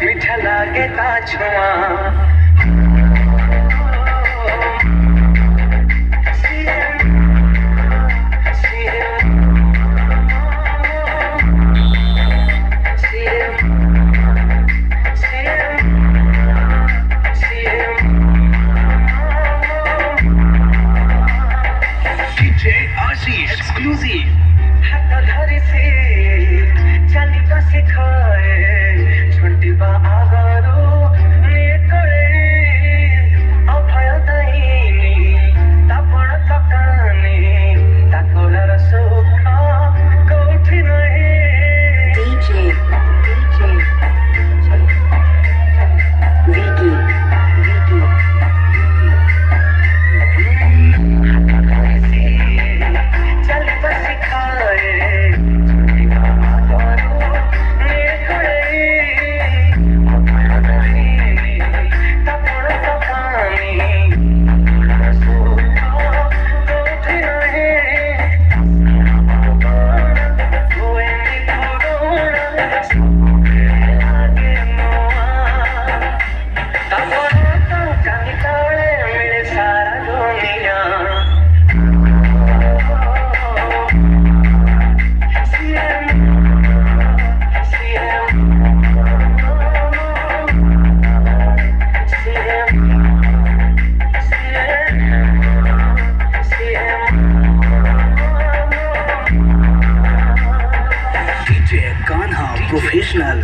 मीठा लागे ता छुआ Exclusive. हाथ धरी से चाली का सिखाए छोटी बा आगारो निकले अभय दायिनी तापण तकानी ताकोला रसोखा कोठी नहीं DJ Vicky R Kanha professional.